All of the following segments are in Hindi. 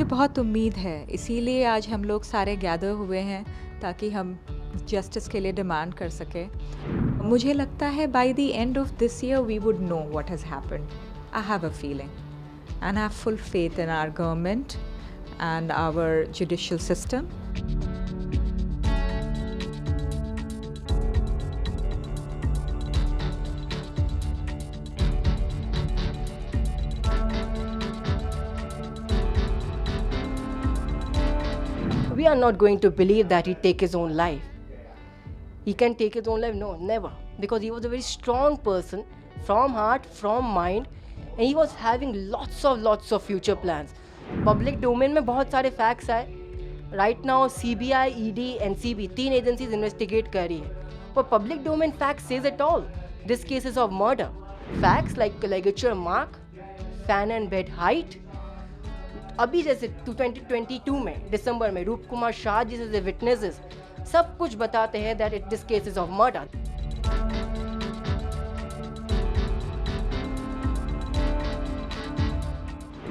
बहुत उम्मीद है, इसीलिए आज हम लोग सारे गैदर हुए हैं ताकि हम जस्टिस के लिए डिमांड कर सकें। मुझे लगता है by the end of this year we would know what has happened. I have a feeling and I have full faith in our government and our judicial system. We are not going to believe that he'd take his own life. He can take his own life? No, never. Because he was a very strong person from heart, from mind, and he was having lots of future plans. Public domain में बहुत सारे facts आए. Right now CBI, ED, NCB तीन agencies investigate कर रही है. But public domain facts says it all. This case is of murder. Facts like ligature mark, fan and bed height. अभी जैसे 2022 में दिसंबर में रूप कुमार शाह जी जैसे विटनेसेस सब कुछ बताते हैं that this case is of murder.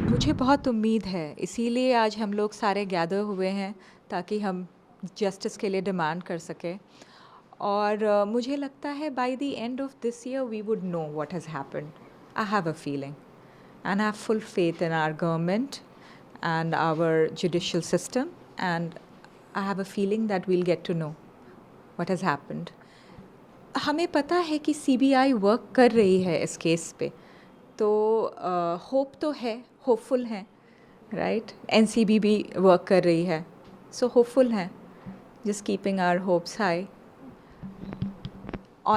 मुझे बहुत उम्मीद है, इसीलिए आज हम लोग सारे गैदर हुए हैं ताकि हम जस्टिस के लिए डिमांड कर सकें। और मुझे लगता है by the end of this year we would know what has happened. I have a feeling and I have full faith in our government and our judicial system, and I have a feeling that we'll get to know what has happened. हमें पता है कि CBI वर्क कर रही है इस केस पे, तो होप तो है, होपफुल हैं, राइट। NCB भी वर्क कर रही है, सो होपफुल हैं, just keeping our hopes high.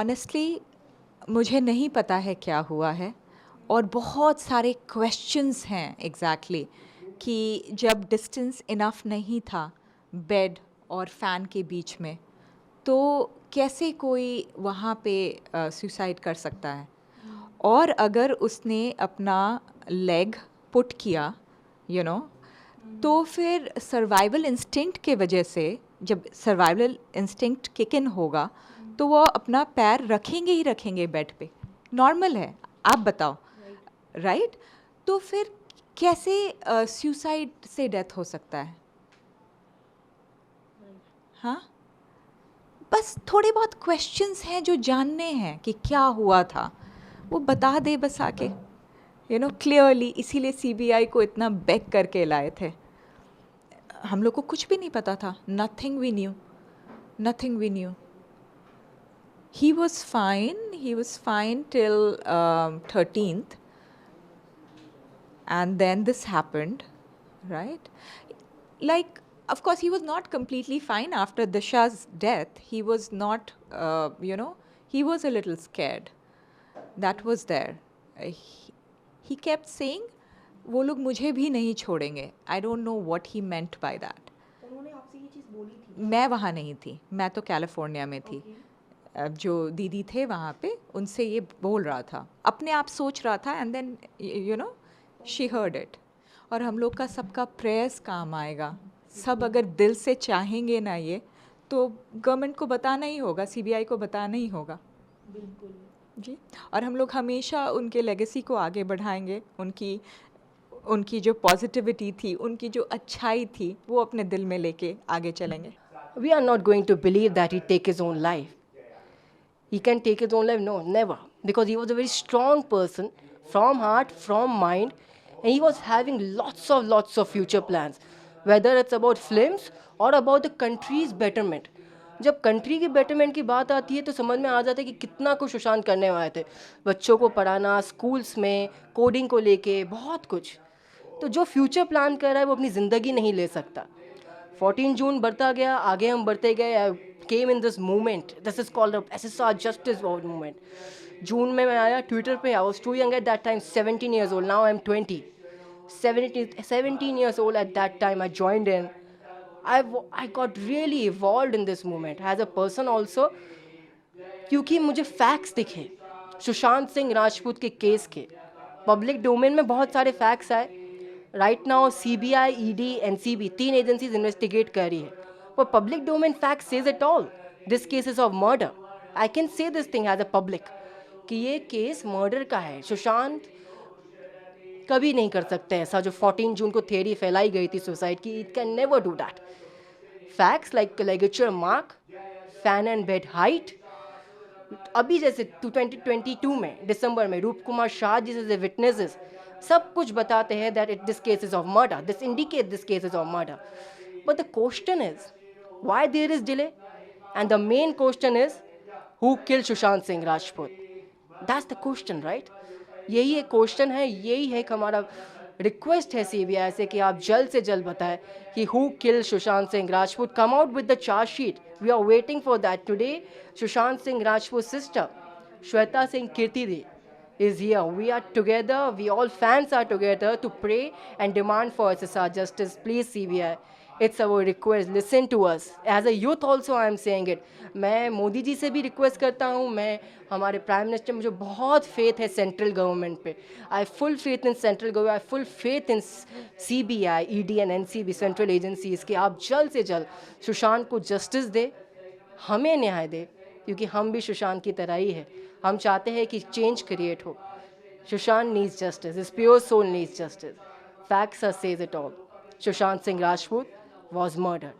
Honestly मुझे नहीं पता है क्या हुआ है, और बहुत सारे क्वेश्चंस हैं एग्जैक्टली कि जब डिस्टेंस इनफ नहीं था बेड और फ़ैन के बीच में, तो कैसे कोई वहाँ पे सुसाइड कर सकता है। और अगर उसने अपना लेग पुट किया तो फिर सर्वाइवल इंस्टिंक्ट के वजह से, जब सर्वाइवल इंस्टिंक्ट किक इन होगा तो वो अपना पैर रखेंगे ही रखेंगे बेड पे, नॉर्मल है। आप बताओ, राइट? तो फिर कैसे सुसाइड से डेथ हो सकता है? हाँ, बस थोड़े बहुत क्वेश्चंस हैं जो जानने हैं कि क्या हुआ था, वो बता दे बस आके, क्लियरली। इसीलिए CBI को इतना बेग करके लाए थे। हम लोग को कुछ भी नहीं पता था, nothing we knew. He was fine till 13th. And then this happened, right? Like, of course, he was not completely fine after Disha's death. He was not, he was a little scared. That was there. He kept saying, वो लोग मुझे भी नहीं छोड़ेंगे. I don't know what he meant by that. उन्होंने आपसे ये चीज़ बोली थी? मैं वहाँ नहीं थी, मैं तो कैलिफोर्निया में थी। जो दीदी थे वहाँ पे, उनसे ये बोल रहा था, अपने आप सोच रहा था, and then she heard it. और हम लोग का सबका प्रेयर्स काम आएगा। सब अगर दिल से चाहेंगे ना ये, तो गवर्नमेंट को बताना ही होगा, CBI को बताना ही होगा। बिल्कुल जी। और हम लोग हमेशा उनके लेगेसी को आगे बढ़ाएंगे। उनकी जो पॉजिटिविटी थी, उनकी जो अच्छाई थी, वो अपने दिल में लेके आगे चलेंगे। We are not going to believe that he'd take his own life. He can take his own life? No, never. Because he was a very strong person from heart, from mind, and he was having lots of future plans. Whether it's about films or about the country's betterment. जब कंट्री की बेटरमेंट की बात आती है तो समझ में आ जाता है कि कितना कुछ सुशांत करने वाले थे। बच्चों को पढ़ाना, स्कूल्स में कोडिंग को लेके बहुत कुछ। तो जो फ्यूचर प्लान कर रहा है वो अपनी ज़िंदगी नहीं ले सकता। 14 जून बढ़ता गया, आगे हम बढ़ते गए। I came in this movement, this is called SSR justice movement. June में मैं आया ट्विटर पे। I was too young at that time, 17 years old. Now I am 20. 17 years old at that time I joined in. I got really evolved in this movement as a person also, क्योंकि मुझे फैक्ट्स दिखे सुशांत सिंह राजपूत के केस के। पब्लिक डोमेन में बहुत सारे फैक्ट्स आए। Right now CBI, ED, NCB तीन एजेंसीज इन्वेस्टिगेट कर रही है। पर public domain fact says it all. This case is of murder. I can say this thing as a public कि ये केस मर्डर का है। सुशांत कभी नहीं कर सकते ऐसा जो 14 जून को थियरी फैलाई गई थी सुसाइड की. It can never do that. Facts like ligature mark, fan and bed height. अभी जैसे 2022 में दिसंबर में रूप कुमार शाह जी जैसे विटनेसेस सब कुछ बताते हैं that it this cases of murder, this indicate this cases of murder. But the question is why there is delay, and the main question is who kill Sushant Singh Rajput. That's the question, right. यही एक क्वेश्चन है, यही है कि हमारा रिक्वेस्ट है सीबीआई से कि आप जल्द से जल्द बताएं कि who kill Sushant Singh Rajput. Come out with the chargesheet. We are waiting for that. Today Sushant Singh Rajput sister Shweta Singh Kirti is here. We are together, we all fans are together to pray and demand for SSR justice. Please CBI, it's our request, listen to us. As a youth also I am saying it. मैं मोदी जी से भी रिक्वेस्ट करता हूँ, मैं हमारे प्राइम मिनिस्टर, मुझे बहुत फेथ है सेंट्रल गवर्नमेंट पे. I full faith in central government, I full faith in CBI, ED and NCB central agencies कि आप जल्द से जल्द सुशांत को जस्टिस दे, हमें न्याय दे, क्योंकि हम भी सुशांत की तरह ही है. हम चाहते हैं कि चेंज क्रिएट हो. Sushant needs justice, his pure soul needs justice. Facts says it all. Sushant Singh Rajput was murdered.